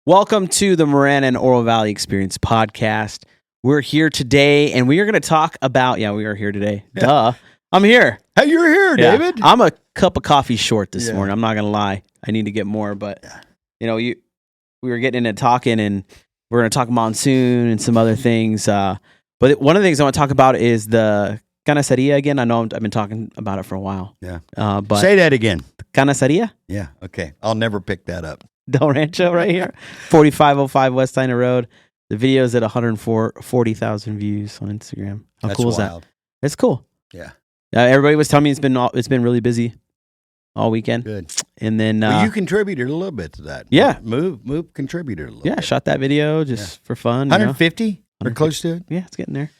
Welcome to the Marana and Oro Valley Experience podcast. We're here today, and we are going to talk about. Yeah, we are here today. Yeah. Duh, I'm here. Hey, you're here, David. I'm a cup of coffee short this morning. I'm not going to lie. I need to get more, but we were getting into talking, and we're going to talk monsoon and some other things. But one of the things I want to talk about is the canaceria again. I know I've been talking about it for a while. Yeah. But say that again. Canaceria? Yeah. Okay. I'll never pick that up. Del Rancho right here, 4505 West Dinah Road. The video is at 140,000 views on Instagram. How That's cool is wild. that? It's cool. Yeah. Everybody was telling me it's been really busy all weekend. Good. And then you contributed a little bit to that. Yeah. Move contributed a little bit. I shot that video just for fun. 150? Or close to it? Yeah, it's getting there.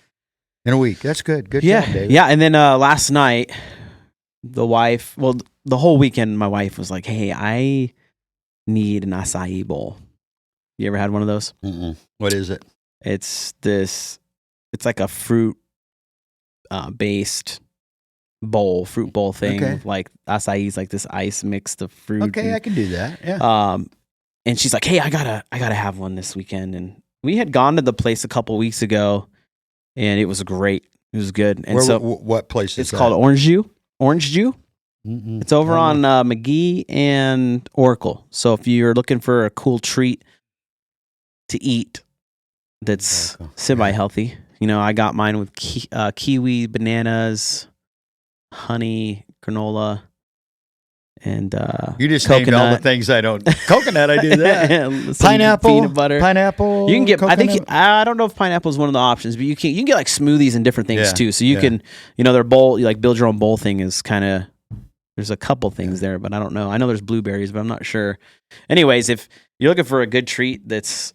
In a week. That's good. Good job, David. Yeah. And then last night, the whole weekend, my wife was like, "Hey, I need an acai bowl." You ever had one of those? Mm-mm. What is it? It's like a fruit based fruit bowl thing. Okay. Like acai is like this ice mixed of fruit. Okay, I can do that. Yeah. And she's like, "Hey, I gotta have one this weekend." And we had gone to the place a couple weeks ago, and it was great. It was good. And what place is it's that? called Orange Jew. Mm-mm. It's over on McGee and Oracle. So if you're looking for a cool treat to eat that's semi-healthy, I got mine with kiwi, bananas, honey, granola, and you just coconut. named all the things I don't. Coconut, I do that. Pineapple, peanut butter, pineapple. You can get. Coconut. I think I don't know if pineapple is one of the options, but you can get like smoothies and different things too. So you can, their bowl, you like build your own bowl thing is kind of. There's a couple things there, but I don't know. I know there's blueberries, but I'm not sure. Anyways, if you're looking for a good treat that's,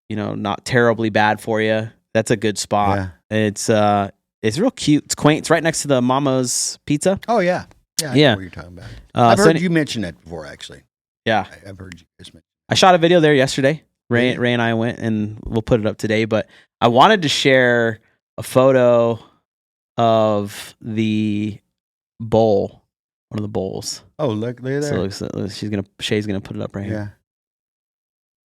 not terribly bad for you, that's a good spot. Yeah. It's real cute. It's quaint. It's right next to the Mama's Pizza. Oh yeah, I know what you're talking about. I've heard you mention that before, actually. Yeah, I've heard you guys mention. I shot a video there yesterday. Ray and I went, and we'll put it up today. But I wanted to share a photo of the bowl. One of the bowls. Oh, look there. So Shay's gonna put it up right here. Yeah.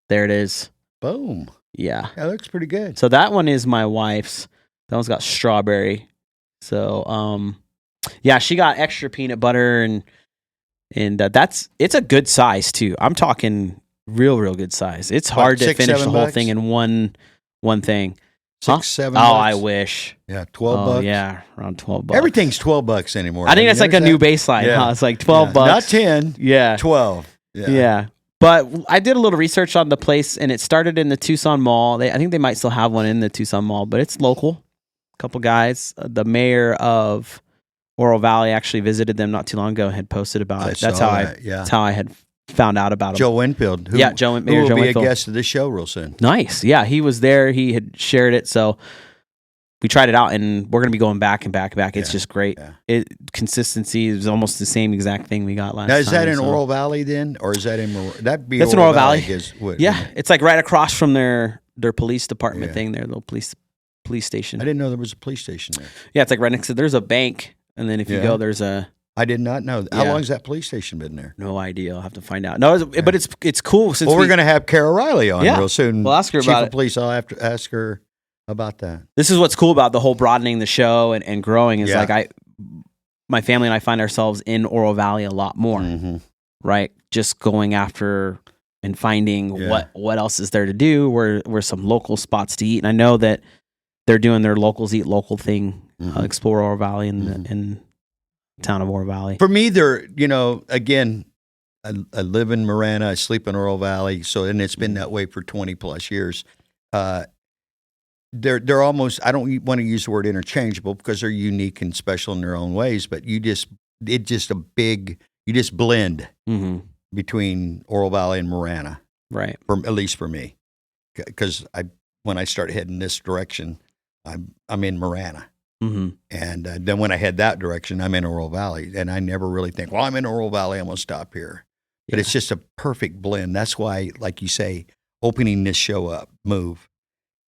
There it is. Boom. Yeah. That looks pretty good. So that one is my wife's. That one's got strawberry. So she got extra peanut butter and it's a good size too. I'm talking real good size. It's hard to finish the whole thing in one thing. $6-7. Oh, I wish. Yeah, $12. Yeah, around $12. Everything's $12 anymore. I think that's like a new baseline. Yeah. Huh? It's like $12. Not 10. Yeah, 12. Yeah. But I did a little research on the place, and it started in the Tucson Mall. I think they might still have one in the Tucson Mall, but it's local. A couple guys. The mayor of Oro Valley actually visited them not too long ago and had posted about it. That's how I had found out about him. Joe Winfield. Mayor Joe Winfield. Who will be a guest of this show real soon. Nice. Yeah, he was there. He had shared it. So we tried it out, and we're going to be going back and back and back. It's just great. Yeah. Consistency is almost the same exact thing we got last time. Now, is that in Oro Valley then? Or is that in That's in Oro Valley. It's like right across from their police department thing, their little police station. I didn't know there was a police station there. Yeah, it's like right next to, there's a bank, and then if you go, there's a... I did not know. How long has that police station been there? No idea. I'll have to find out. No, but it's cool. Since we're going to have Kara Riley on real soon. We'll ask her about it. Chief of Police. I'll have to ask her about that. This is what's cool about the whole broadening the show and growing is my family and I find ourselves in Oro Valley a lot more, right? Just going after and finding what else is there to do, where some local spots to eat. And I know that they're doing their locals eat local thing, explore Oro Valley and town of Oro Valley. For me, again, I live in Marana, I sleep in Oro Valley, and it's been that way for 20 plus years. They're almost, I don't want to use the word interchangeable because they're unique and special in their own ways, but you just blend between Oro Valley and Marana. Right. At least for me. Because when I start heading this direction, I'm in Marana. Mm-hmm. And then when I head that direction, I'm in Oro Valley. And I never really think, well, I'm in Oro Valley, I'm going to stop here. But it's just a perfect blend. That's why, like you say, opening this show up, Move,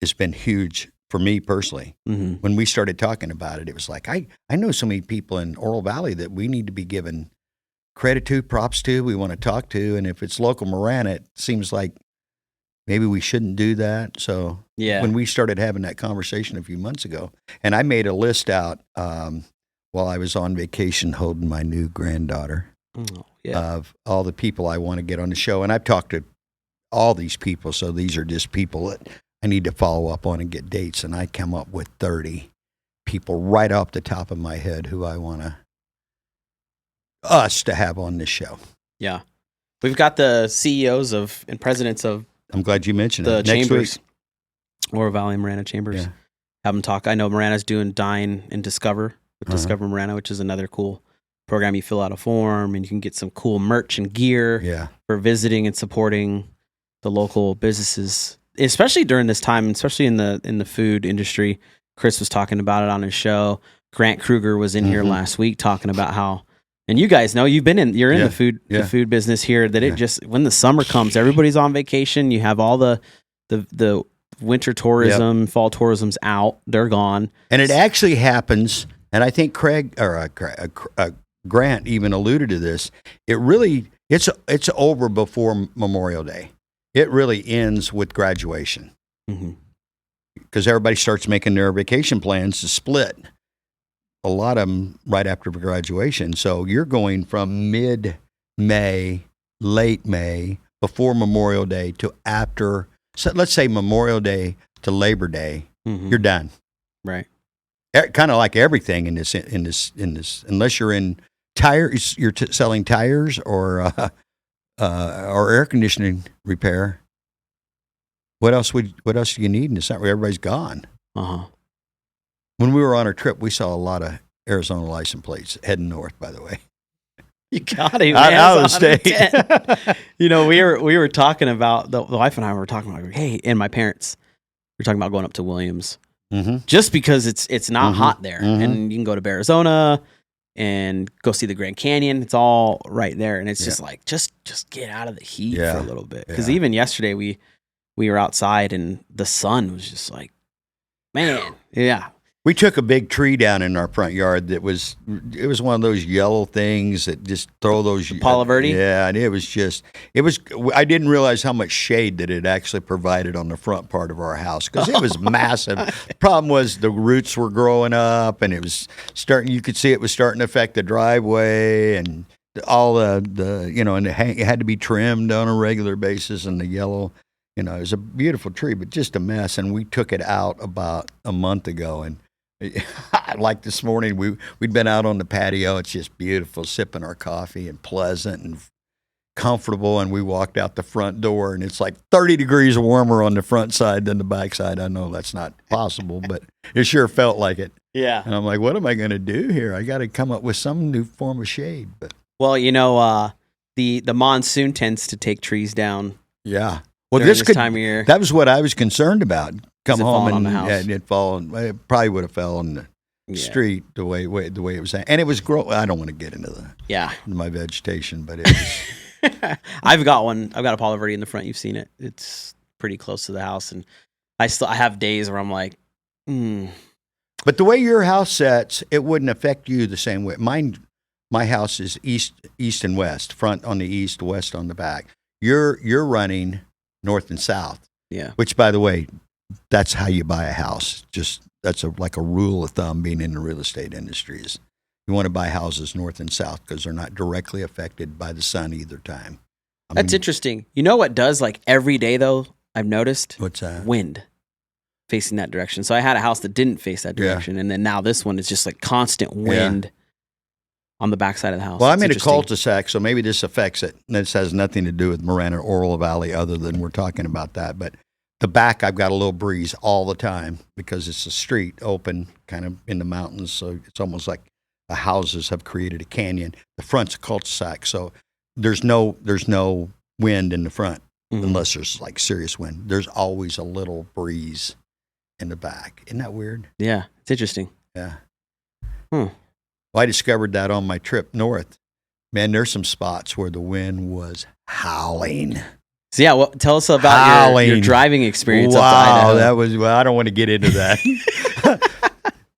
has been huge for me personally. Mm-hmm. When we started talking about it, it was like, I know so many people in Oro Valley that we need to be given credit to, props to, we want to talk to. And if it's local Marana, it seems like maybe we shouldn't do that. So when we started having that conversation a few months ago, and I made a list out while I was on vacation holding my new granddaughter of all the people I want to get on the show. And I've talked to all these people, so these are just people that I need to follow up on and get dates. And I come up with 30 people right off the top of my head who I want us to have on this show. Yeah. We've got the CEOs and presidents of I'm glad you mentioned the it. Next chambers, week. Oro Valley and Marana chambers. Yeah. Have them talk. I know Marana's doing Dine and Discover with Discover Marana, which is another cool program. You fill out a form and you can get some cool merch and gear for visiting and supporting the local businesses, especially during this time, especially in the food industry. Chris was talking about it on his show. Grant Kruger was in here last week talking about how. And you guys know you're in the food business here. That it just when the summer comes, everybody's on vacation. You have all the winter tourism, fall tourism's out. They're gone, and it actually happens. And I think Grant even alluded to this. It's over before Memorial Day. It really ends with graduation because everybody starts making their vacation plans to split. A lot of them right after graduation. So you're going from mid-May, late May, before Memorial Day to after. So let's say Memorial Day to Labor Day. You're done. Right. Kind of like everything in this. Unless you're in tires, you're selling tires or air conditioning repair. What else do you need in the summer? Everybody's gone. When we were on our trip, we saw a lot of Arizona license plates heading north, by the way. You got it, man. Out of the state. We were talking about, the wife and I were talking about, hey, and my parents, we were talking about going up to Williams. Just because it's not hot there. And you can go to Arizona and go see the Grand Canyon. It's all right there. And it's just like, just get out of the heat for a little bit. Because even yesterday, we were outside and the sun was just like, man, We took a big tree down in our front yard it was one of those yellow things that just throw those. Palo Verde? Yeah, and I didn't realize how much shade that it actually provided on the front part of our house because it was massive. The problem was the roots were growing up and it was you could see it was starting to affect the driveway and all and it had to be trimmed on a regular basis and the yellow. It was a beautiful tree, but just a mess. And we took it out about a month ago and like this morning, we'd been out on the patio. It's just beautiful, sipping our coffee and pleasant and comfortable. And we walked out the front door, and it's like 30 degrees warmer on the front side than the back side. I know that's not possible, but it sure felt like it. Yeah. And I'm like, what am I going to do here? I got to come up with some new form of shade. But the monsoon tends to take trees down. Yeah. Well, this time of year. That was what I was concerned about. Come home and it probably would have fell on the street the way it was, and it was growing. I don't want to get into my vegetation, but it was. I've got a Palo Verde in the front. You've seen it. It's pretty close to the house, and I have days where I'm like, But the way your house sets, it wouldn't affect you the same way. My house is east and west, front on the east, west on the back. You're running north and south. Yeah. Which, by the way, that's how you buy a house. That's like a rule of thumb being in the real estate industry is you want to buy houses north and south because they're not directly affected by the sun either time. That's interesting. You know what does like every day though, I've noticed? What's that? Wind facing that direction. So I had a house that didn't face that direction. And then now this one is just like constant wind on the backside of the house. Well, I'm in a cul-de-sac, so maybe this affects it. This has nothing to do with Marana or Oro Valley other than we're talking about that. But the back, I've got a little breeze all the time because it's a street open kind of in the mountains. So it's almost like the houses have created a canyon. The front's a cul-de-sac. So there's no wind in the front unless there's like serious wind. There's always a little breeze in the back. Isn't that weird? Yeah, it's interesting. Yeah. Well, I discovered that on my trip north. Man, there's some spots where the wind was howling. So yeah, well, tell us about your driving experience. Wow, that was. Well, I don't want to get into that.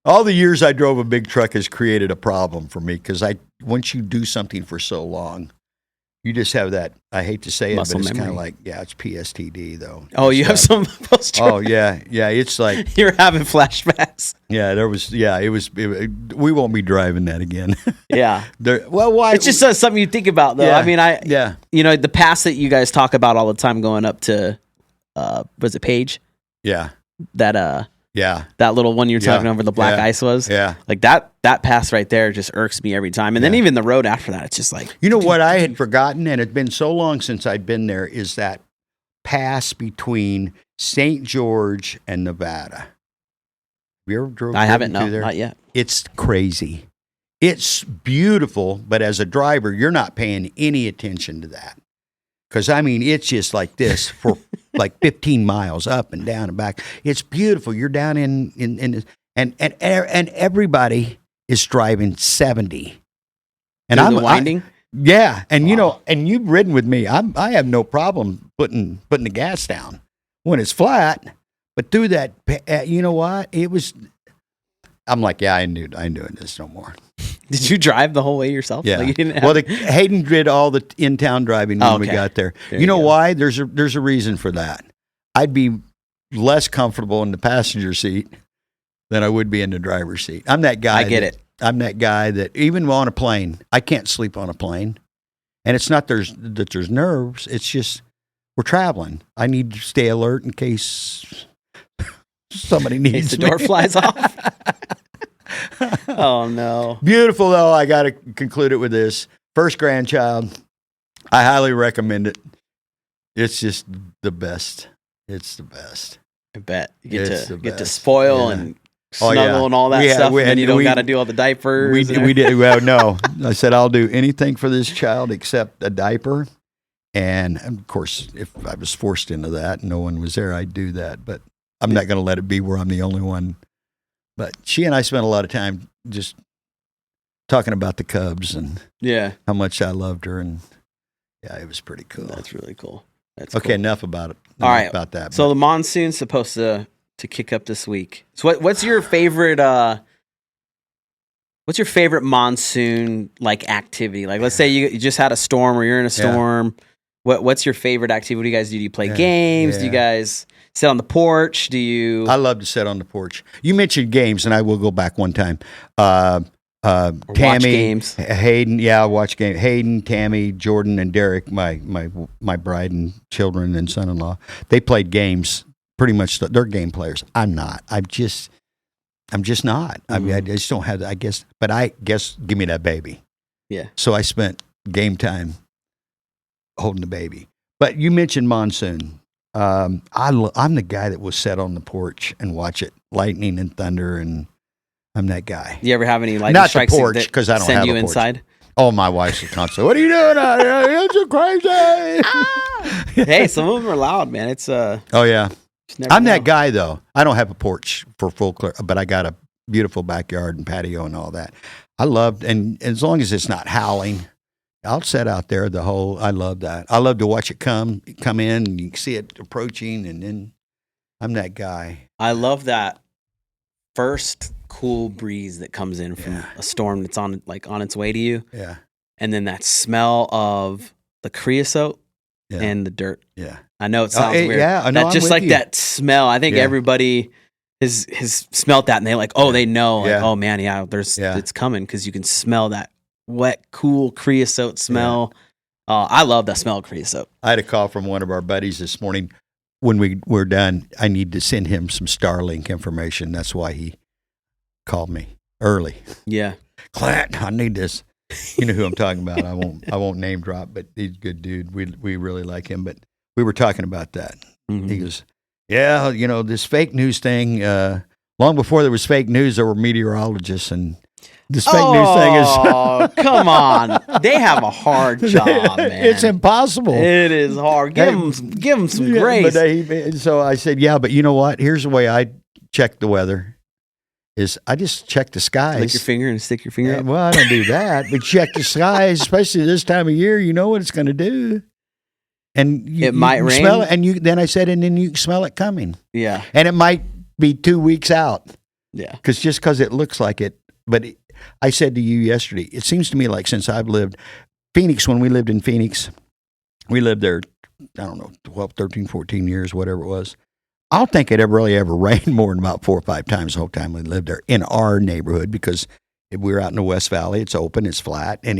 All the years I drove a big truck has created a problem for me because once you do something for so long, You just have that. I hate to say it, Muscle but it's kind memory. of like, it's PSTD though. Oh, you have some post. Oh yeah. It's like You're having flashbacks. yeah. We won't be driving that again. Yeah. Why? It's just something you think about, though. Yeah, I mean, yeah. The pass that you guys talk about all the time going up to, was it Page? Yeah. That Yeah. that little one you're talking over the black ice was. Yeah. Like that pass right there just irks me every time. And then even the road after that, it's just like, You know what I had forgotten, and it's been so long since I'd been there, is that pass between St. George and Nevada. Have you ever drove? I haven't, through no, there? not yet. It's crazy. It's beautiful, but as a driver, you're not paying any attention to that. Because, I mean, it's just like this for like 15 miles up and down and back. It's beautiful. You're down and everybody is driving 70. And I'm winding. Yeah, and and you've ridden with me. I have no problem putting the gas down when it's flat, but through that, you know what? It was. I'm like, I ain't doing this no more. Did you drive the whole way yourself? Yeah. Like you didn't have... Well, Hayden did all the in-town driving when we got there. You know why? There's a reason for that. I'd be less comfortable in the passenger seat than I would be in the driver's seat. I'm that guy. I get it. I'm that guy that even on a plane, I can't sleep on a plane. And it's not there's nerves. It's just we're traveling. I need to stay alert in case somebody needs the door flies off. Oh, no. Beautiful, though. I got to conclude it with this. First grandchild. I highly recommend it. It's just the best. It's the best. I bet. You get to spoil and snuggle and all that stuff, and then you don't got to do all the diapers. We did. Well, no. I said, I'll do anything for this child except a diaper. And, of course, if I was forced into that and no one was there, I'd do that. But I'm not going to let it be where I'm the only one. But she and I spent a lot of time just talking about the Cubs and how much I loved her. And, it was pretty cool. That's really cool. That's okay, cool. enough about it. All right. About that. So the monsoon's supposed to kick up this week. So what's your favorite monsoon like activity? Like let's say you just had a storm or you're in a storm. What's your favorite activity? What do you guys do? Do you play games? Do you guys sit on the porch? Do you? I love to sit on the porch. You mentioned games, and I will go back one time. Tammy, watch games. Hayden, I watch games. Hayden, Tammy, Jordan, and Derek, my bride and children and son-in-law, they played games. Pretty much, they're game players. I'm not. I'm just not. I mean, I just don't have. I guess, but I guess, give me that baby. Yeah. So I spent game time holding the baby. But you mentioned monsoon. I'm the guy that will sit on the porch and watch it, lightning and thunder, and I'm that guy. Do you ever have any lightning strikes? Not the porch, because I don't have a porch. Send you inside? Oh, my wife's constantly, what are you doing out here? It's so crazy. Hey, some of them are loud, man. It's oh yeah. I'm that guy though. I don't have a porch for full clear, but I got a beautiful backyard and patio and all that. I love, and as long as it's not howling, I'll sit out there I love that. I love to watch it come in and you can see it approaching, and then I'm that guy. I love that first cool breeze that comes in from a storm that's on its way to you. Yeah. And then that smell of the creosote and the dirt. Yeah. I know it sounds weird. Yeah, I know. That just like you. that smell. I think everybody has smelt that, and they they know. Like, oh man, it's coming, because you can smell that wet, cool creosote smell. I love that smell of creosote. I had a call from one of our buddies this morning. When we were done, I need to send him some Starlink information. That's why he called me early. Yeah, Clint, I need this. You know who I'm talking about. I won't name drop, but he's a good dude. We really like him. But we were talking about that. Mm-hmm. He goes, this fake news thing. Long before there was fake news, there were meteorologists, and this fake news thing is. Oh, come on! They have a hard job, man. It's impossible. It is hard. Give them some grace. But so I said, but you know what? Here's the way I check the weather. Is I just check the skies. Lick your finger and stick your finger up. Well, I don't do that, but check the skies, especially this time of year. You know what it's going to do, and it might rain. Smell it, and then I said, and then you smell it coming. Yeah, and it might be 2 weeks out. Yeah, because it looks like it. But I said to you yesterday, it seems to me like since I've lived, Phoenix, when we lived in Phoenix, we lived there, I don't know, 12, 13, 14 years, whatever it was. I don't think it really ever rained more than about 4 or 5 times the whole time we lived there in our neighborhood, because if we were out in the West Valley, it's open, it's flat, and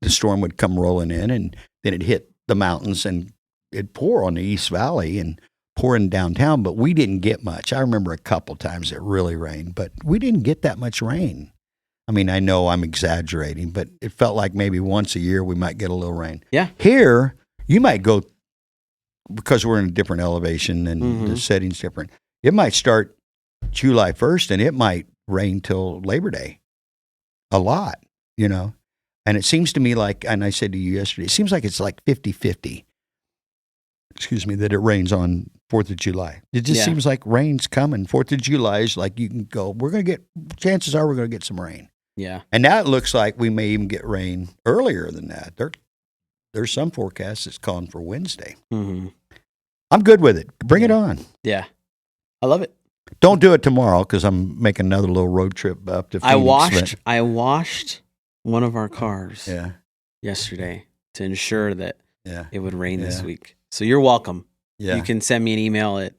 the storm would come rolling in, and then it'd hit the mountains, and it'd pour on the East Valley and pour in downtown, but we didn't get much. I remember a couple times it really rained, but we didn't get that much rain. I mean, I know I'm exaggerating, but it felt like maybe once a year we might get a little rain. Yeah. Here, you might go, because we're in a different elevation and the setting's different, it might start July 1st and it might rain till Labor Day. A lot, you know. And it seems to me like, and I said to you yesterday, it seems like it's like 50-50, that it rains on 4th of July. It just seems like rain's coming. 4th of July is like you can go, chances are we're going to get some rain. Yeah. And now it looks like we may even get rain earlier than that. There's some forecasts that's calling for Wednesday. Mm-hmm. I'm good with it. Bring it on. Yeah. I love it. Don't do it tomorrow, because I'm making another little road trip up to Phoenix. I washed one of our cars yesterday to ensure that it would rain this week. So you're welcome. Yeah. You can send me an email at,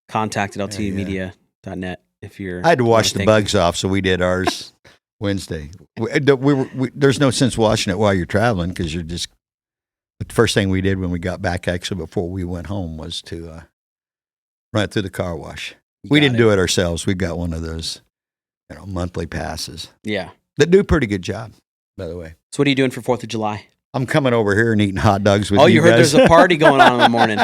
contact@ltdmedia.net if you're. I had to wash the bugs off, so we did ours Wednesday. There's no sense washing it while you're traveling, because you're just. The first thing we did when we got back, actually before we went home, was to run it through the car wash. We didn't do it ourselves. We got one of those, monthly passes. Yeah. That do a pretty good job, by the way. So what are you doing for 4th of July? I'm coming over here and eating hot dogs with you. Oh, you heard guys. There's a party going on in the morning.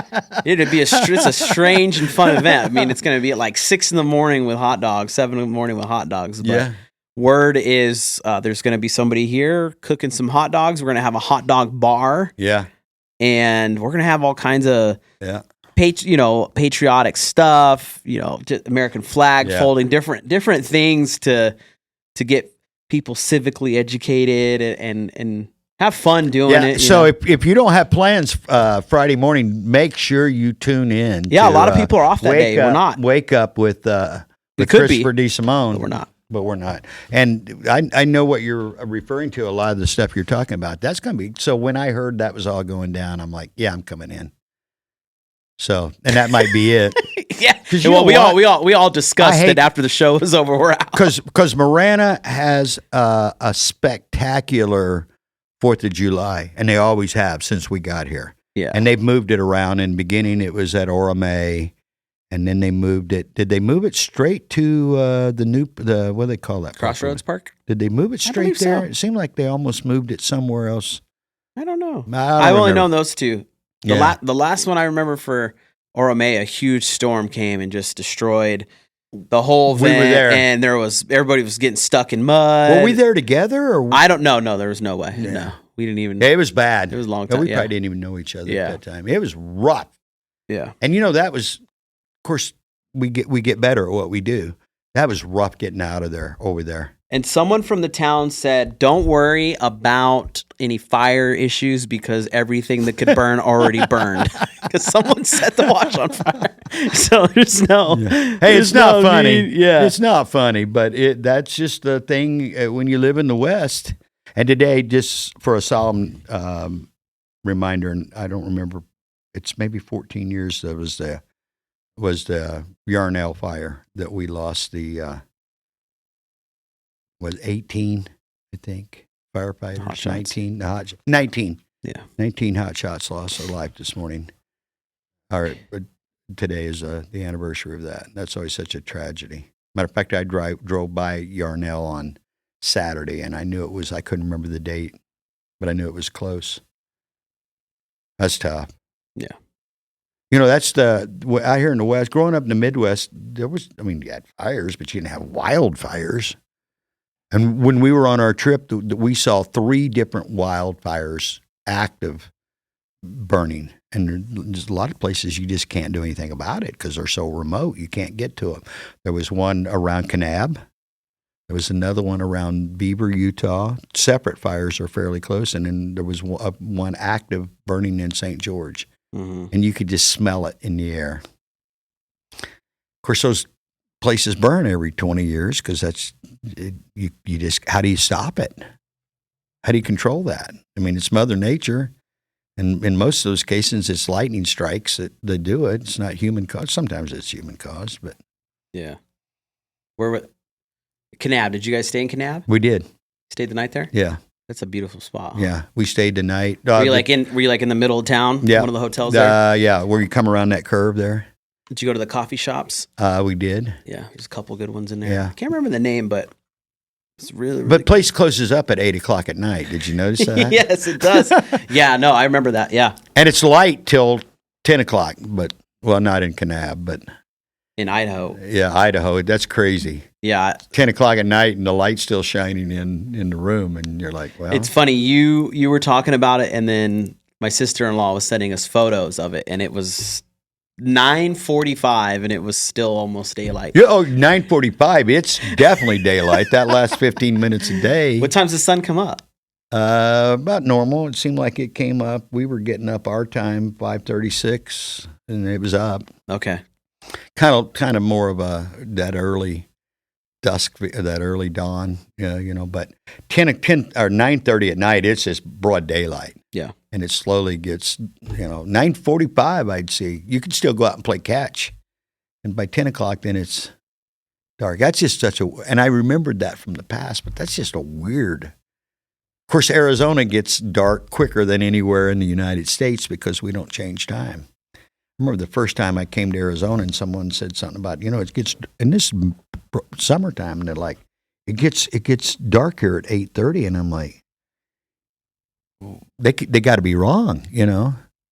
It's a strange and fun event. I mean, it's going to be at like 6 in the morning with hot dogs, 7 in the morning with hot dogs. But word is there's going to be somebody here cooking some hot dogs. We're going to have a hot dog bar. Yeah. And we're going to have all kinds of patriotic stuff, just American flag folding, different things to get people civically educated and have fun doing it. So if you don't have plans Friday morning, make sure you tune in. Yeah, a lot of people are off that day. We're not. Wake up with Christopher DeSimone. But we're not. And I know what you're referring to, a lot of the stuff you're talking about. That's going to be, so when I heard that was all going down, I'm like, yeah, I'm coming in. So, and that might be it. Yeah. Well, we all discussed it after the show was over. We're out. Because Marana has a spectacular 4th of July, and they always have since we got here. Yeah. And they've moved it around. In the beginning, it was at Oromé. And then they moved it. Did they move it straight to the what do they call that? Crossroads Park? Did they move it straight there? So. It seemed like they almost moved it somewhere else. I don't know. I've only known those two. The last one I remember for Oromé, a huge storm came and just destroyed the whole event. We were there, and everybody was getting stuck in mud. Were we there together? Or I don't know. No, there was no way. Yeah. No, we didn't even. It was bad. It was a long time. We probably didn't even know each other at that time. It was rough. Yeah, and that was. Of course, we get better at what we do. That was rough getting out of there over there. And someone from the town said, "Don't worry about any fire issues because everything that could burn already burned." Because someone set the wash on fire, so there's no. Yeah. Hey, it's not funny. Yeah, it's not funny, but that's just the thing when you live in the West. And today, just for a solemn reminder, and I don't remember, it's maybe 14 years. That was the Yarnell fire that we lost was 18, I think, firefighters. Hot 19. Yeah. 19 hot shots lost their life this morning. Today is the anniversary of that. That's always such a tragedy. Matter of fact, I drove by Yarnell on Saturday, and I knew it was, I couldn't remember the date, but I knew it was close. That's tough. Yeah. That's out here in the West. Growing up in the Midwest, you had fires, but you didn't have wildfires. And when we were on our trip, we saw 3 different wildfires active burning. And there's a lot of places you just can't do anything about it because they're so remote. You can't get to them. There was one around Kanab. There was another one around Beaver, Utah. Separate fires are fairly close. And then there was one active burning in St. George. Mm-hmm. And you could just smell it in the air. Of course, those places burn every 20 years because that's you just, how do you stop it? How do you control that? I mean, it's Mother Nature. And in most of those cases, it's lightning strikes that do it. It's not human caused. Sometimes it's human caused, but. Yeah. Where were Kanab? Did you guys stay in Kanab? We did. Stayed the night there? Yeah. That's a beautiful spot. Huh? Yeah. We stayed the night. Were you like in the middle of town? Yeah. One of the hotels there? Yeah. Where you come around that curve there. Did you go to the coffee shops? We did. Yeah. There's a couple good ones in there. Yeah. I can't remember the name, but it's really But place closes up at 8:00 at night. Did you notice that? Yes, it does. Yeah, no, I remember that. Yeah. And it's light till 10:00, but not in Kanab, but in Idaho. Yeah, Idaho. That's crazy. Yeah. 10:00 at night and the light's still shining in the room, and you're like, well. It's funny. You were talking about it, and then my sister-in-law was sending us photos of it, and it was 9:45, and it was still almost daylight. Yeah, 9:45. It's definitely daylight. That last 15 minutes a day. What time's the sun come up? About normal. It seemed like it came up. We were getting up our time, 5:36, and it was up. Okay. Kind of more of that early dusk, that early dawn. But 10 or 9:30 at night, it's just broad daylight. Yeah. And it slowly gets, 9:45, I'd say. You can still go out and play catch. And by 10:00, then it's dark. That's just and I remembered that from the past, but that's just a weird. Of course, Arizona gets dark quicker than anywhere in the United States because we don't change time. I remember the first time I came to Arizona and someone said something about, it gets, in this summertime, and they're like, it gets dark here at 8:30, and I'm like, they got to be wrong,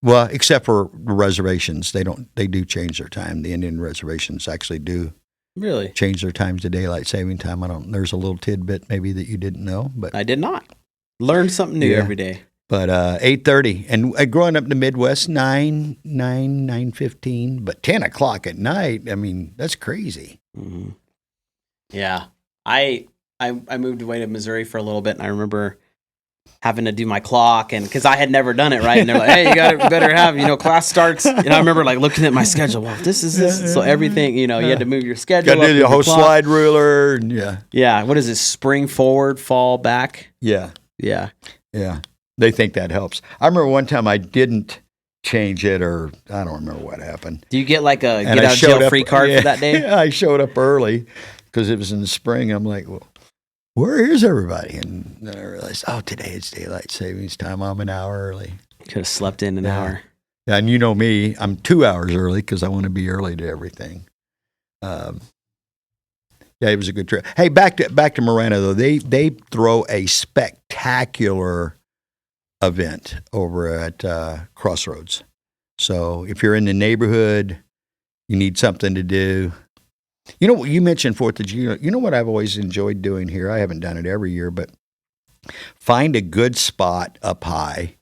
Well, except for reservations, they do change their time. The Indian reservations actually do really change their times to daylight saving time. There's a little tidbit maybe that you didn't know, but I did not. Learn something new every day. But 8:30, and growing up in the Midwest, 9:15, but 10:00 at night. I mean, that's crazy. Mm-hmm. Yeah, I moved away to Missouri for a little bit, and I remember having to do my clock, and because I had never done it right, and they're like, "Hey, you better have class starts." And I remember like looking at my schedule. Well, this is this, so everything you had to move your schedule. Got to do the whole slide ruler, and yeah. What is it? Spring forward, fall back. Yeah. Yeah. They think that helps. I remember one time I didn't change it, or I don't remember what happened. Do you get like a get out of jail free card for that day? I showed up early because it was in the spring. I'm like, well, where is everybody? And then I realized, today it's daylight savings time. I'm an hour early. Could have slept in an hour. Yeah, and you know me, I'm 2 hours early because I want to be early to everything. Yeah, it was a good trip. Hey, back to Samorano though. They throw a spectacular event over at Crossroads. So if you're in the neighborhood, you need something to do. You mentioned 4th of July. You know what I've always enjoyed doing here? I haven't done it every year, but find a good spot up high,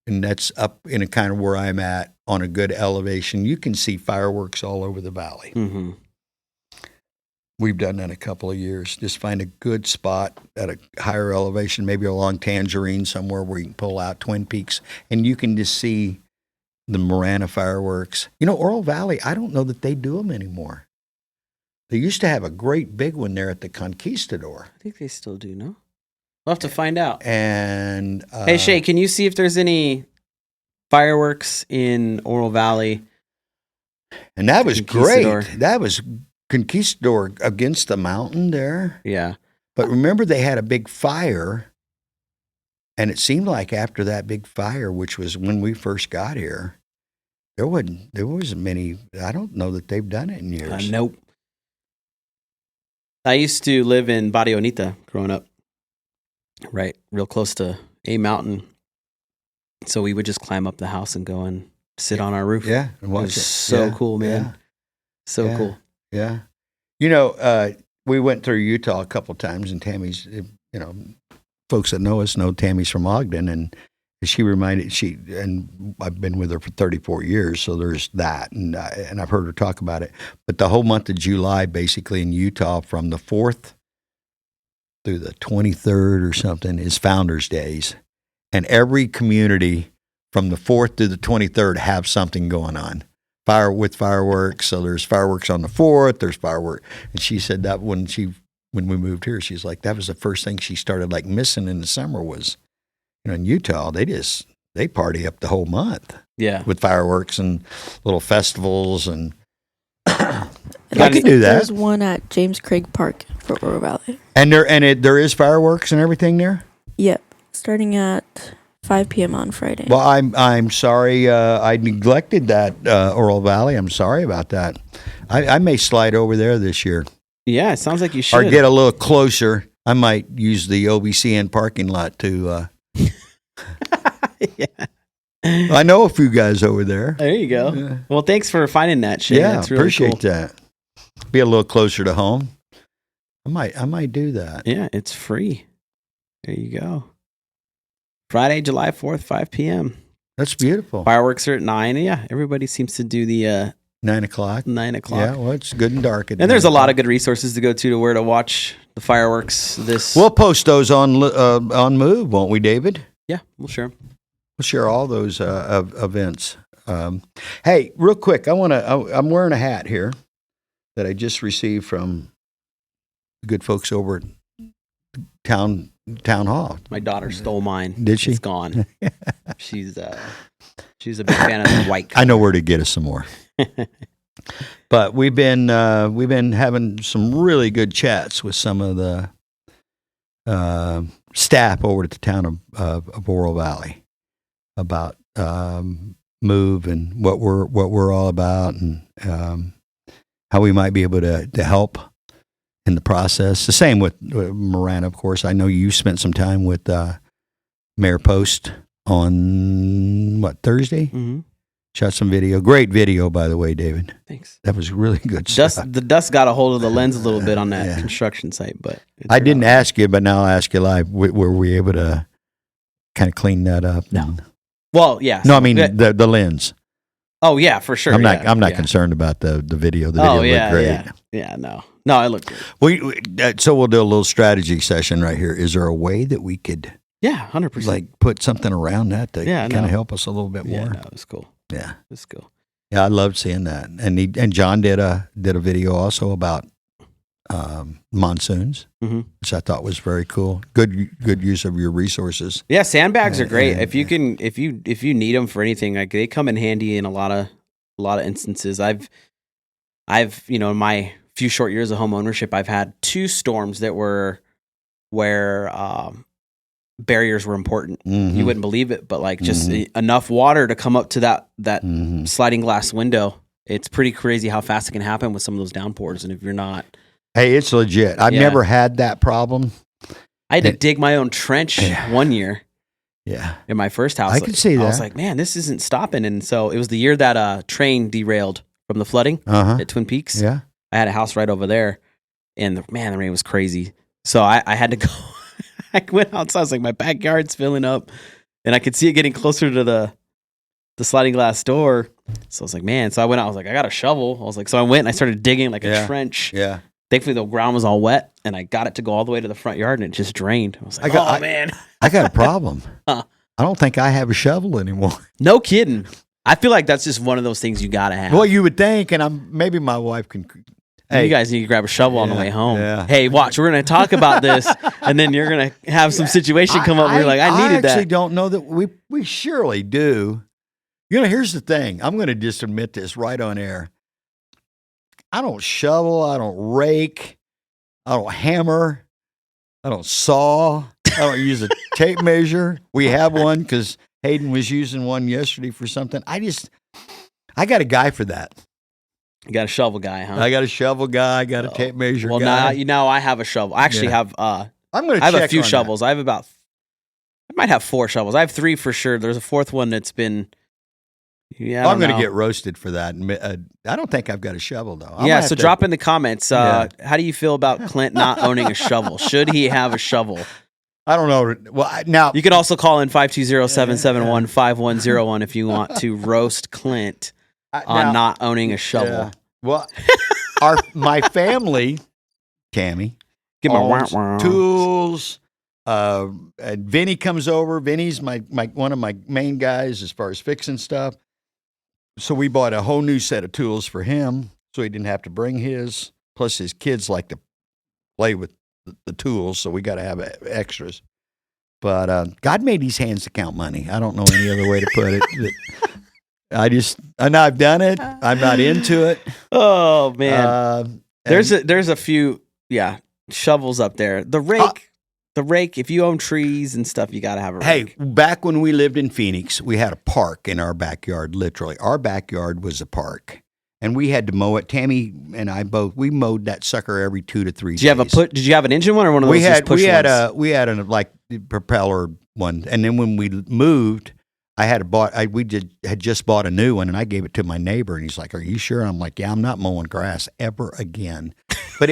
and that's up in a kind of where I'm at on a good elevation. You can see fireworks all over the valley. Mm-hmm. We've done that a couple of years. Just find a good spot at a higher elevation, maybe along Tangerine somewhere where you can pull out Twin Peaks, and you can just see the Marana fireworks. Oro Valley, I don't know that they do them anymore. They used to have a great big one there at the Conquistador. I think they still do, no? We'll have to find out. And hey, Shay, can you see if there's any fireworks in Oro Valley? And that was great. That was Conquistador against the mountain there. Yeah. But remember, they had a big fire, and it seemed like after that big fire, which was when we first got here, there wasn't many. I don't know that they've done it in years. Nope. I used to live in Barrio Bonita growing up, right, real close to a mountain. So we would just climb up the house and go and sit on our roof. Yeah, and watch it. So cool, man. Yeah. So cool. Yeah. We went through Utah a couple of times, and Tammy's, folks that know us know Tammy's from Ogden, and she reminded, and I've been with her for 34 years, so there's that, and I've heard her talk about it. But the whole month of July, basically in Utah, from the 4th through the 23rd or something, is Founders Days. And every community from the 4th to the 23rd have something going on. Fireworks. So there's fireworks on the 4th, there's fireworks. And she said that when she when we moved here, she's like, that was the first thing she started like missing in the summer was, in Utah, they party up the whole month. Yeah. With fireworks and little festivals and I could do that. There's one at James Craig Park for Oro Valley. And there is fireworks and everything there? Yep. Starting at 5 p.m. on Friday. Well, I'm sorry I neglected that Oro Valley. I'm sorry about that. I may slide over there this year. Yeah, it sounds like you should. Or get a little closer. I might use the OBCN parking lot to yeah. I know a few guys over there. There you go. Yeah. Well, thanks for finding that shit. Yeah, That's really appreciate cool. that. Be a little closer to home. I might do that. Yeah, it's free. There you go. Friday, July 4th, 5 p.m. That's beautiful. Fireworks are at 9. Yeah, everybody seems to do the 9 o'clock. 9 o'clock. Yeah, well, it's good and dark. And there's a lot of good resources to go to where to watch the fireworks. We'll post those on Move, won't we, David? Yeah, we'll share 'em. We'll share all those events. Hey, real quick, I'm wearing a hat here that I just received from the good folks over at town hall. My daughter stole mine. Did she? It's gone. She's a big fan of the white color. I know where to get us some more. But we've been having some really good chats with some of the staff over at the town of Oro Valley about Move and what we're all about and how we might be able to help in the process. The same with Marana, of course. I know you spent some time with Mayor Post on Thursday. Mm-hmm. Shot some video. Great video, by the way, David. Thanks. That was really good stuff. The dust got a hold of the lens a little bit on that construction site, but I didn't ask you, but now I'll ask you live. Were we able to kind of clean that up? No. Well, yeah. No, I mean the lens. Oh yeah, for sure. I'm not concerned about the video. The video looked great. Yeah, no, it looked good. So we'll do a little strategy session right here. Is there a way that we could 100%. like put something around that to kind of help us a little bit more? Yeah, no, it was cool. Yeah, it was cool. Yeah, I loved seeing that. And John did a video also about monsoons, which I thought was very cool. Good use of your resources. Yeah, sandbags are great. If you need them for anything, like they come in handy in a lot of instances. I've in my few short years of home ownership, I've had 2 storms that were where barriers were important. Mm-hmm. You wouldn't believe it, but like just enough water to come up to that sliding glass window. It's pretty crazy how fast it can happen with some of those downpours. And if you're not, hey, it's legit. I've never had that problem. I had to dig my own trench one year. Yeah, in my first house, I could see that. I was like, man, this isn't stopping. And so it was the year that a train derailed from the flooding at Twin Peaks. Yeah, I had a house right over there, and the rain was crazy. So I had to go. I went outside. I was like, my backyard's filling up, and I could see it getting closer to the sliding glass door. So I was like, man. So I went out. I was like, I got a shovel. I was like, so I went and I started digging like a trench. Yeah. Thankfully, the ground was all wet, and I got it to go all the way to the front yard, and it just drained. I was like, man. I got a problem. I don't think I have a shovel anymore. No kidding. I feel like that's just one of those things you got to have. Well, you would think, and maybe my wife can. Hey, you guys need to grab a shovel on the way home. Yeah. Hey, watch, we're going to talk about this, and then you're going to have some situation come up where you're like, I needed that. I actually don't know that we surely do. Here's the thing. I'm going to just admit this right on air. I don't shovel. I don't rake. I don't hammer. I don't saw. I don't use a tape measure. We have one because Hayden was using one yesterday for something. I got a guy for that. You got a shovel guy, huh? I got a shovel guy. I got a tape measure guy. Well, now I have a shovel. I actually have. I'm going to. I have a few shovels. I might have 4 shovels. I have 3 for sure. There's a 4th one that's been. Yeah, I'm going to get roasted for that. I don't think I've got a shovel though. So drop in the comments. How do you feel about Clint not owning a shovel? Should he have a shovel? I don't know. Well, now you can also call in 520-771-5101 if you want to roast Clint on not owning a shovel. Well, my family, Tammy, owns tools. And Vinny comes over. Vinny's my one of my main guys as far as fixing stuff. So we bought a whole new set of tools for him, so he didn't have to bring his. Plus, his kids like to play with the tools, so we got to have extras. But God made these hands to count money. I don't know any other way to put it. I know I've done it. I'm not into it. Oh man, there's a few shovels up there. The rake. If you own trees and stuff, you got to have a rake. Hey, back when we lived in Phoenix, we had a park in our backyard. Literally, our backyard was a park, and we had to mow it. Tammy and I we mowed that sucker every 2 to 3 days. Did you have an engine one or one of those? We had a like propeller one, and then when we moved, we had just bought a new one, and I gave it to my neighbor, and he's like, "Are you sure?" And I'm like, "Yeah, I'm not mowing grass ever again." But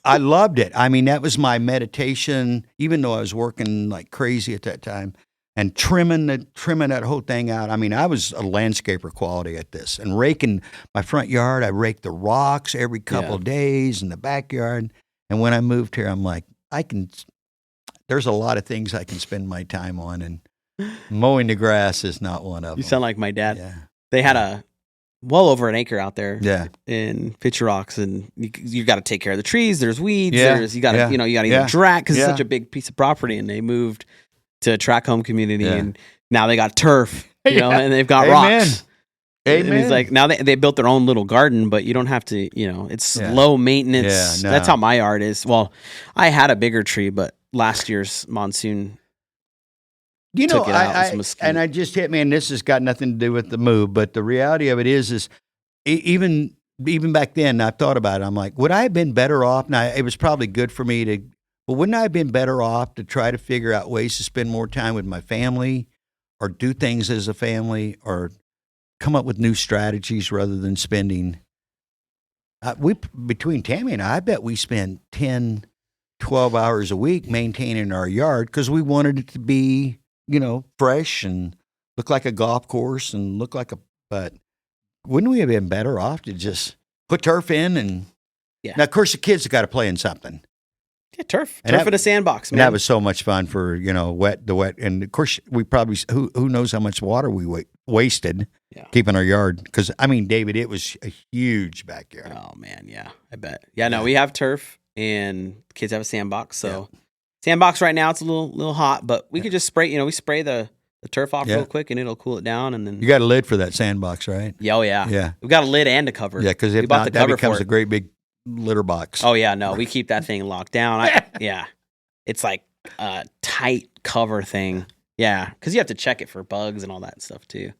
I loved it. I mean, that was my meditation, even though I was working like crazy at that time, and trimming that whole thing out. I mean, I was a landscaper quality at this, and raking my front yard. I raked the rocks every couple of days in the backyard. And when I moved here, I'm like, there's a lot of things I can spend my time on, and mowing the grass is not one of them. You sound like my dad. Yeah. They had well over an acre out there in Pitcher Rocks, and you got to take care of the trees. There's weeds. Yeah. You got to either drag because it's such a big piece of property. And they moved to a track home community, and now they got turf, and they've got rocks. Amen. And he's like, now they built their own little garden, but you don't have to, it's low maintenance. Yeah, no. That's how my yard is. Well, I had a bigger tree, but last year's monsoon took it out. And I just hit me, and this has got nothing to do with the move, but the reality of it is even back then, I thought about it. I'm like, would I have been better off? Now, it was probably good for me but wouldn't I have been better off to try to figure out ways to spend more time with my family, or do things as a family, or come up with new strategies rather than spending? Between Tammy and I bet we spend 10, 12 hours a week maintaining our yard because we wanted it to be, fresh and look like a golf course and but wouldn't we have been better off to just put turf in? And now, of course, the kids have got to play in something. Yeah, turf in a sandbox, man. And that was so much fun for, the wet. And of course, we probably, who knows how much water we wasted keeping our yard. Because, David, it was a huge backyard. Oh, man, yeah, I bet. Yeah, no, we have turf, and the kids have a sandbox. So sandbox right now, it's a little hot, but we could just spray, we spray the turf off real quick, and it'll cool it down. And then you got a lid for that sandbox, right? Yeah, oh, yeah. Yeah. We've got a lid and a cover. Yeah, because if not, that becomes a great big litter box. Oh, yeah, no, we keep that thing locked down. It's like a tight cover thing. Yeah, because you have to check it for bugs and all that stuff too.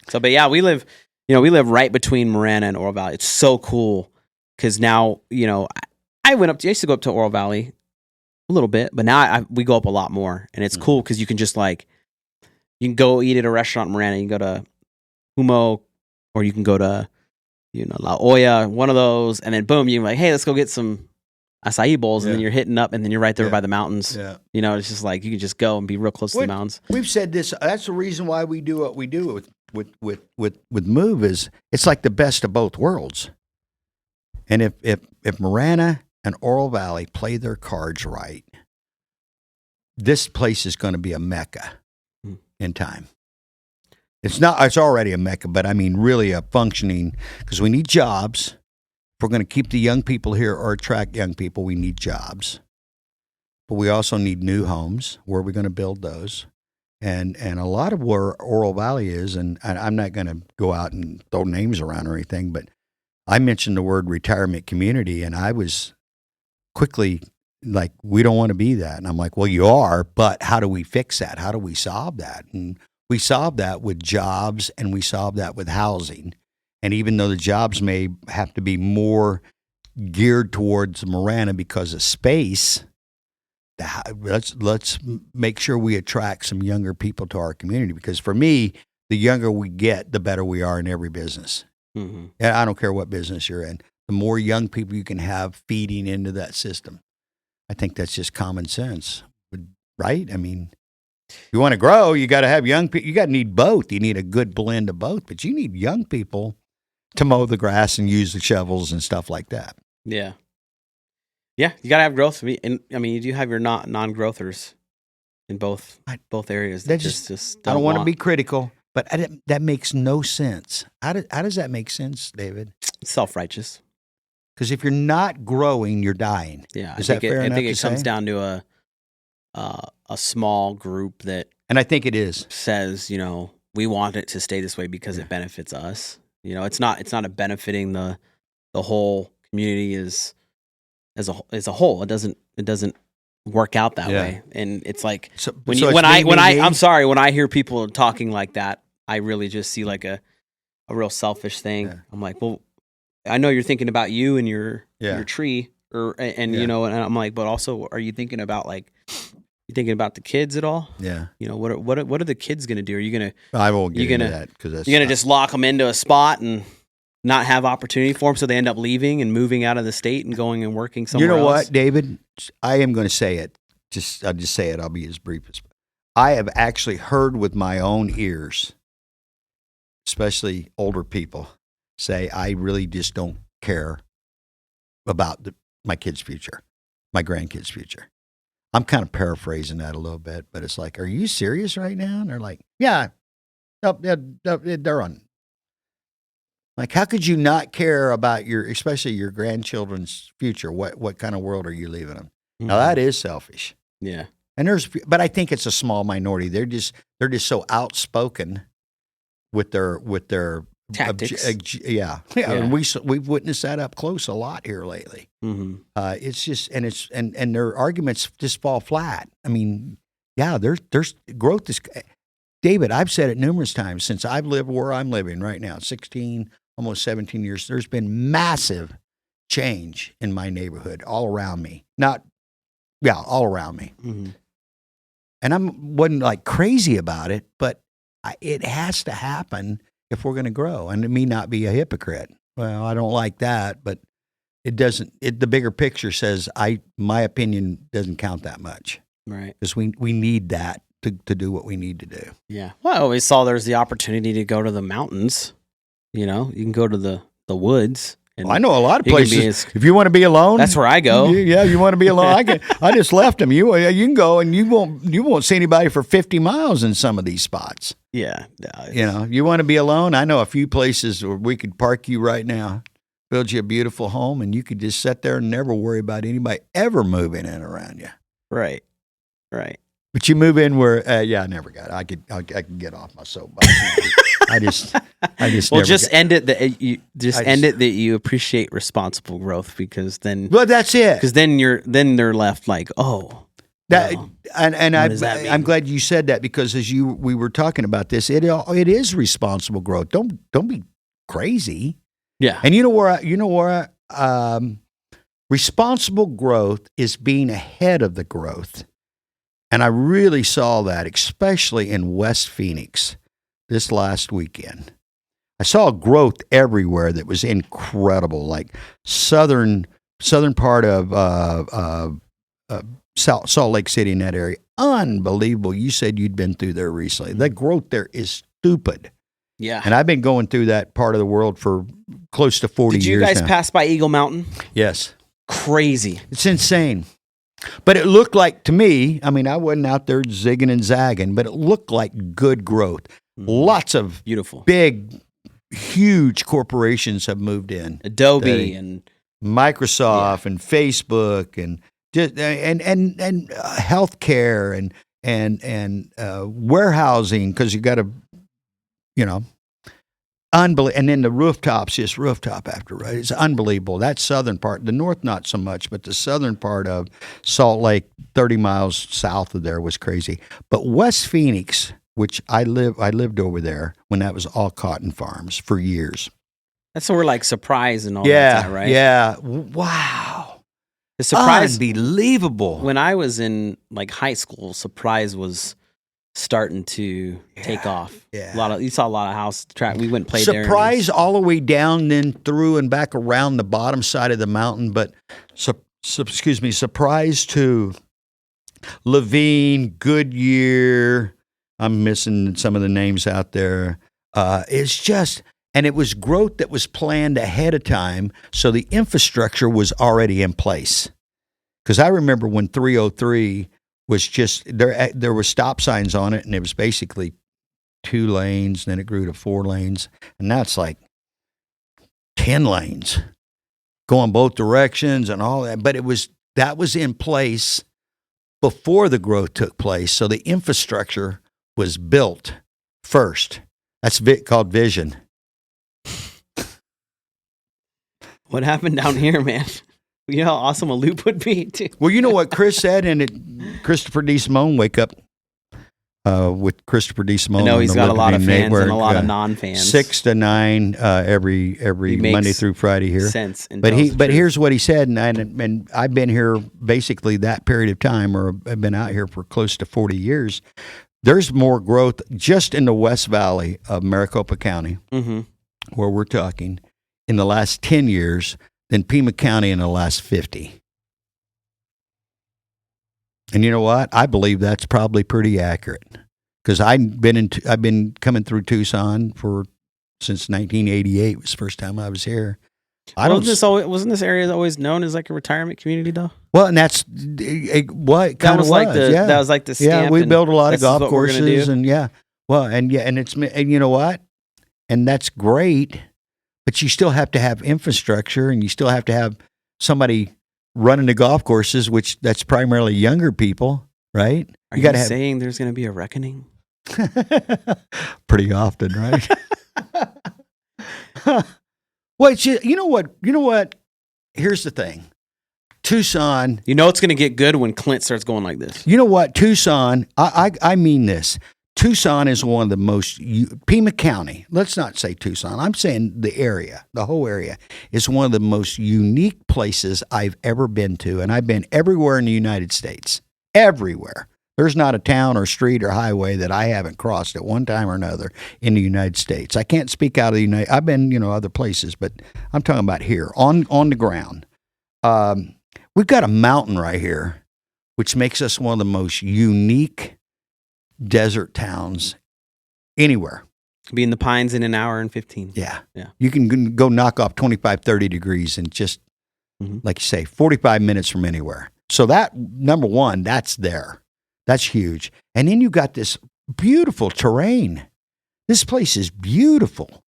So, but yeah, we live right between Marana and Oro Valley. It's so cool because now, I used to go up to Oro Valley a little bit, but now we go up a lot more, and it's cool because you can just you can go eat at a restaurant in Marana. You can go to Humo, or you can go to La Olla, one of those, and then boom, you're like, hey, let's go get some acai bowls, and then you're hitting up, and then you're right there by the mountains. Yeah. It's just like you can just go and be real close to the mountains. We've said this. That's the reason why we do what we do with Move. Is it's like the best of both worlds. And if Marana and Oro Valley play their cards right, this place is going to be a mecca in time. It's already a mecca, but really a functioning, because we need jobs. If we're going to keep the young people here or attract young people, we need jobs. But we also need new homes. Where are we going to build those? And a lot of where Oro Valley is, and I'm not going to go out and throw names around or anything, but I mentioned the word retirement community, and I was quickly like, we don't want to be that. And I'm like, well, you are, but how do we fix that? How do we solve that? And we solve that with jobs, and we solve that with housing. And even though the jobs may have to be more geared towards Marana because of space, let's make sure we attract some younger people to our community. Because for me, the younger we get, the better we are in every business. Mm-hmm. And I don't care what business you're in. The more young people you can have feeding into that system, I think that's just common sense, right? You want to grow, you got to have young people. You got to need both. You need a good blend of both, but you need young people to mow the grass and use the shovels and stuff like that. Yeah. Yeah, you got to have growth. And you do have your non-growthers in both areas. That just I don't want to be critical, but that makes no sense. How does that make sense, David? Self-righteous. Because if you're not growing, you're dying. Yeah, Is that fair enough I think to it comes say? down to a small group that And I think it is. says, we want it to stay this way because it benefits us. It's not a benefiting the whole community as a whole. It doesn't work out that way. And it's like when I hear people talking like that, I really just see like a real selfish thing. Yeah. I'm like, well, I know you're thinking about you and your tree, and I'm like, but also, are you thinking about the kids at all? Yeah. What are the kids gonna do? Are you gonna? I won't get into that because you're gonna just lock them into a spot and not have opportunity for them, so they end up leaving and moving out of the state and going and working somewhere else? You know what, David? I am going to say it. I'll just say it. I'll be as brief as I have actually heard with my own ears, especially older people, say, I really just don't care about my kids' future, my grandkids' future. I'm kind of paraphrasing that a little bit, but it's like, are you serious right now? And they're like, yeah, they're on. Like, how could you not care about especially your grandchildren's future? What kind of world are you leaving them? Mm-hmm. Now that is selfish. Yeah. And but I think it's a small minority. They're just so outspoken with their tactics. And we've witnessed that up close a lot here lately. Mm-hmm. It's just and their arguments just fall flat. I mean, there's growth is. David, I've said it numerous times since I've lived where I'm living right now, 16, almost 17 years. There's been massive change in my neighborhood all around me. All around me. Mm-hmm. And I wasn't like crazy about it, but it has to happen if we're going to grow. And me not be a hypocrite. Well, I don't like that, but it doesn't. The bigger picture says my opinion doesn't count that much. Right. Because we need that to do what we need to do. Yeah. Well, I always saw there's the opportunity to go to the mountains. You can go to the woods. Well, I know a lot of places. If you want to be alone, that's where I go. You want to be alone. I just left them. You can go, and you won't see anybody for 50 miles in some of these spots. Yeah. You want to be alone. I know a few places where we could park you right now, build you a beautiful home, and you could just sit there and never worry about anybody ever moving in around you. Right. But you move in where, I never got it. I could get off my soapbox. I just. Well, just end it that you appreciate responsible growth, because then. Well, that's it. Because then they're left like, oh. I'm glad you said that, because we were talking about this, it is responsible growth. Don't be crazy. Yeah. And you know where responsible growth is being ahead of the growth. And I really saw that, especially in West Phoenix this last weekend. I saw growth everywhere that was incredible, like southern part of Salt Lake City, in that area. Unbelievable. You said you'd been through there recently. The growth there is stupid. Yeah. And I've been going through that part of the world for close to 40 years now. Did you guys pass by Eagle Mountain? Yes. Crazy. It's insane. But it looked like, to me, I mean, I wasn't out there zigging and zagging, but it looked like good growth. Lots of beautiful, big, huge corporations have moved in. Adobe and Microsoft and Facebook and just and healthcare and warehousing, because you got to, unbelievable. And then the rooftops, just rooftop after rooftop. It's unbelievable. That southern part, the north not so much, but the southern part of Salt Lake, 30 miles south of there, was crazy. But West Phoenix, which I lived over there when that was all cotton farms for years. That's sort of like Surprise and all that, right? Yeah. Wow. The Surprise, unbelievable. When I was in like high school, Surprise was starting to take off. Yeah. You saw a lot of house track. We went and played there. Surprise all the way down, then through and back around the bottom side of the mountain. But Surprise to Levine, Goodyear. I'm missing some of the names out there. It's just, and it was growth that was planned ahead of time, so the infrastructure was already in place. Because I remember when 303 was just, there were stop signs on it, and it was basically 2 lanes, and then it grew to 4 lanes, and now it's like 10 lanes. going both directions and all that. But that was in place before the growth took place. So the infrastructure was built first. That's called vision. What happened down here, man? You know how awesome a loop would be, too. Well, you know what Chris said, Christopher D. Simone, wake up with Christopher D. Simone. I know he's got a lot of fans and a lot of non-fans. 6 to 9 every Monday through Friday here. Sense. But here's what he said, and I've been here basically that period of time, or I've been out here for close to 40 years. There's more growth just in the West Valley of Maricopa County, where we're talking, in the last 10 years than Pima County in the last 50. And you know what? I believe that's probably pretty accurate, because I've been coming through Tucson since 1988 was the first time I was here. Wasn't this area always known as like a retirement community, though? Well, and that's what it kind of was. That was like the stamp. Yeah, we built a lot of golf courses, and and you know what? And that's great. But you still have to have infrastructure, and you still have to have somebody running the golf courses, which that's primarily younger people, right? Are you saying there's going to be a reckoning? Pretty often, right? Well, you know what? Here's the thing. Tucson. You know it's going to get good when Clint starts going like this. You know what? Tucson, I mean this. Tucson is one of the most, Pima County, let's not say Tucson, I'm saying the whole area is one of the most unique places I've ever been to. And I've been everywhere in the United States. Everywhere. There's not a town or street or highway that I haven't crossed at one time or another in the United States. I can't speak out of the United, I've been, other places, but I'm talking about here, on the ground. We've got a mountain right here, which makes us one of the most unique desert towns anywhere. Be in the pines in an hour and 15. Yeah. Yeah. You can go knock off 25, 30 degrees in just, like you say, 45 minutes from anywhere. So that, number one, that's there. That's huge. And then you got this beautiful terrain. This place is beautiful.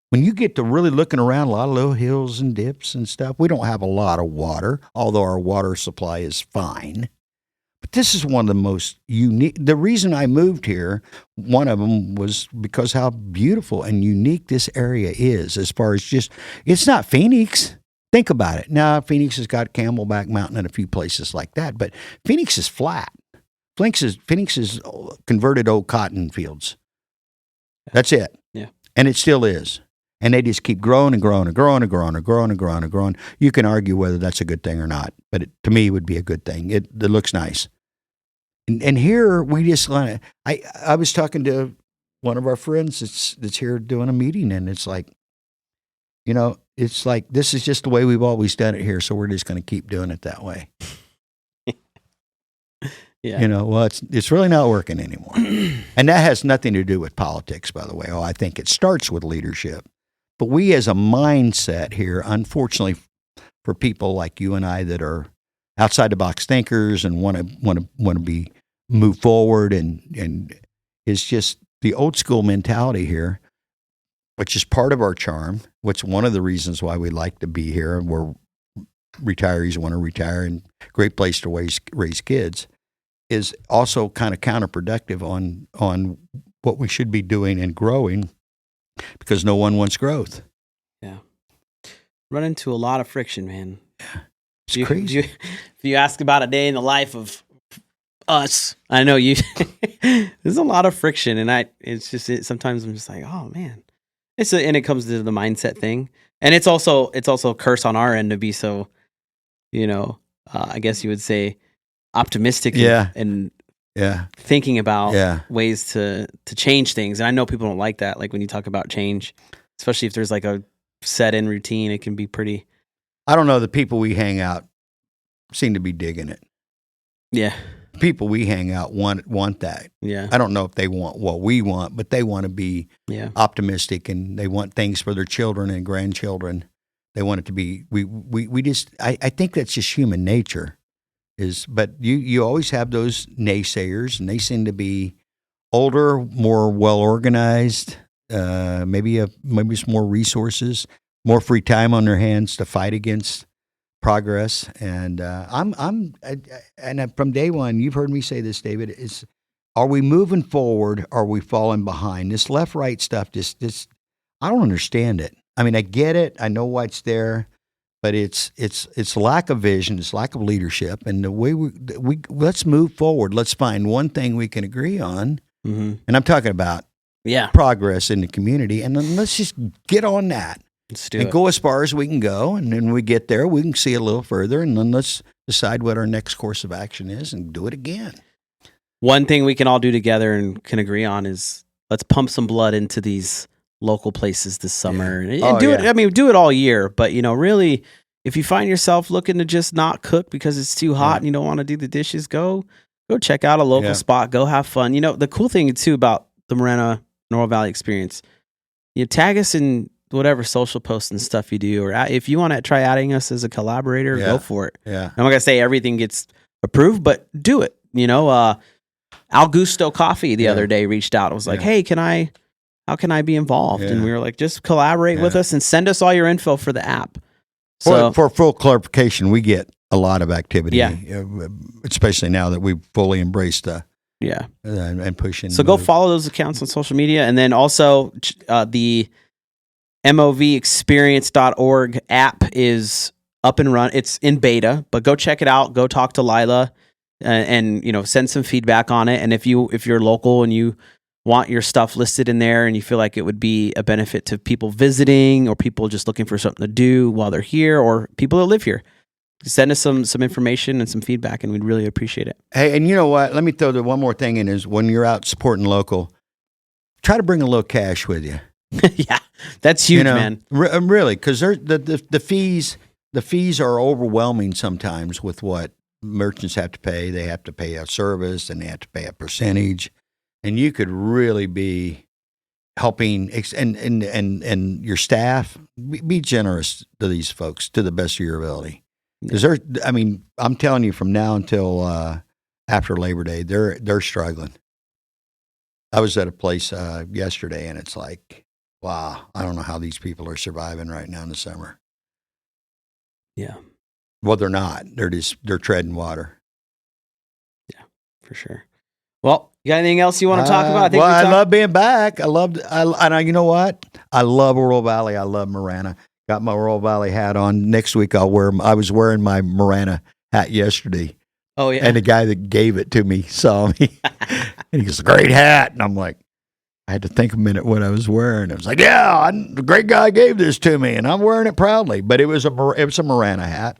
When you get to really looking around, a lot of little hills and dips and stuff. We don't have a lot of water, although our water supply is fine. But this is one of the most unique. The reason I moved here, one of them was because how beautiful and unique this area is, as far as just, it's not Phoenix. Think about it. Now, Phoenix has got Camelback Mountain and a few places like that, but Phoenix is flat. Phoenix is converted old cotton fields. That's it. Yeah. And it still is. And they just keep growing and growing and growing and growing and growing and growing and growing. You can argue whether that's a good thing or not, but to me, it would be a good thing. It looks nice. And here we just I was talking to one of our friends that's here doing a meeting, and it's like, it's like, this is just the way we've always done it here, so we're just going to keep doing it that way. Yeah. Well, it's really not working anymore. And that has nothing to do with politics, by the way. I think it starts with leadership. But we as a mindset here, unfortunately, for people like you and I that are outside the box thinkers and want to move forward, and it's just the old school mentality here, which is part of our charm, which is one of the reasons why we like to be here. We're retirees want to retire, and great place to raise kids, is also kind of counterproductive on what we should be doing and growing, because no one wants growth. Yeah. Run into a lot of friction, man. Yeah. It's crazy. If you ask about a day in the life of us, I know you, there's a lot of friction, and sometimes I'm just like, oh man, and it comes to the mindset thing. And it's also a curse on our end to be so, I guess you would say, optimistic and thinking about ways to change things. And I know people don't like that. Like when you talk about change, especially if there's like a set in routine, it can be pretty. I don't know. The people we hang out seem to be digging it. Yeah. People we hang out want that. Yeah. I don't know if they want what we want, but they want to be optimistic, and they want things for their children and grandchildren. They want it to be, we just, I think that's just human nature. But you always have those naysayers, and they seem to be older, more well organized, maybe some more resources. more free time on their hands to fight against progress. And from day one, you've heard me say this, David, is are we moving forward? Or are we falling behind? This left-right stuff, just I don't understand it. I mean, I get it. I know why it's there, but it's lack of vision. It's lack of leadership. And the way we let's move forward. Let's find one thing we can agree on. Mm-hmm. And I'm talking about progress in the community. And then let's just get on that. Let's do it. Go as far as we can go. And then we get there, we can see a little further. And then let's decide what our next course of action is and do it again. One thing we can all do together and can agree on is let's pump some blood into these local places this summer and do it. I mean, do it all year, but really, if you find yourself looking to just not cook because it's too hot and you don't want to do the dishes, go check out a local spot. Go have fun. The cool thing too about the Marana Oroval Valley experience, tag us in whatever social posts and stuff you do, or if you want to try adding us as a collaborator, go for it. Yeah, I'm not gonna say everything gets approved, but do it. Al Gusto Coffee the other day reached out and was like, hey, how can I be involved? And we were like, just collaborate with us and send us all your info for the app. So for full clarification, we get a lot of activity, especially now that we've fully embraced and pushing. So go follow those accounts on social media. And then also the movexperience.org app is up and run. It's in beta, but go check it out. Go talk to Lila and send some feedback on it. And if you're local and you want your stuff listed in there and you feel like it would be a benefit to people visiting or people just looking for something to do while they're here or people that live here, send us some information and some feedback and we'd really appreciate it. Hey, and you know what? Let me throw one more thing in is when you're out supporting local, try to bring a little cash with you. Yeah, that's huge, man. Really, because the fees are overwhelming sometimes with what merchants have to pay. They have to pay a service and they have to pay a percentage. And you could really be helping, and your staff, be generous to these folks to the best of your ability. Because I'm telling you, from now until after Labor Day, they're struggling. I was at a place yesterday, and it's like, wow, I don't know how these people are surviving right now in the summer. Yeah. Well, they're not. They're treading water. Yeah, for sure. Well, you got anything else you want to talk about? I love being back. You know what? I love Oroval Valley. I love Marana. Got my Oroval Valley hat on. Next week I was wearing my Marana hat yesterday. Oh yeah. And the guy that gave it to me saw me, and he goes, "Great hat." And I'm like, I had to think a minute what I was wearing. I was like, "Yeah, the great guy gave this to me, and I'm wearing it proudly." But it was a Marana hat.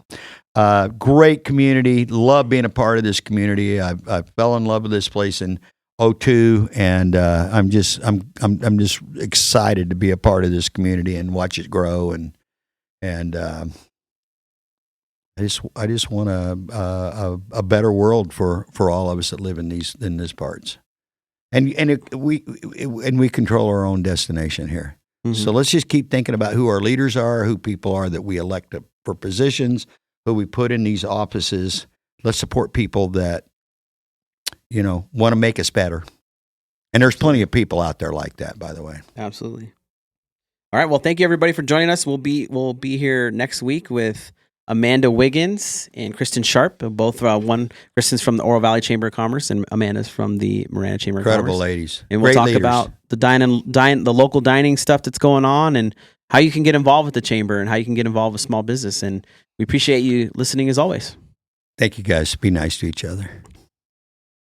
Great community. Love being a part of this community. I fell in love with this place in 2002, and I'm just excited to be a part of this community and watch it grow. And I just want a better world for all of us that live in these parts. And we control our own destination here. Mm-hmm. So let's just keep thinking about who our leaders are, who people are that we elect for positions, who we put in these offices. Let's support people that, want to make us better. And there's plenty of people out there like that, by the way. Absolutely. All right. Well, thank you everybody for joining us. We'll be here next week with Amanda Wiggins and Kristen Sharp. Both Kristen's from the Oroval Valley Chamber of Commerce and Amanda's from the Marana Chamber of Commerce. Incredible ladies. And we'll talk about the local dining stuff that's going on and how you can get involved with the chamber and how you can get involved with small business. And we appreciate you listening as always. Thank you guys. Be nice to each other.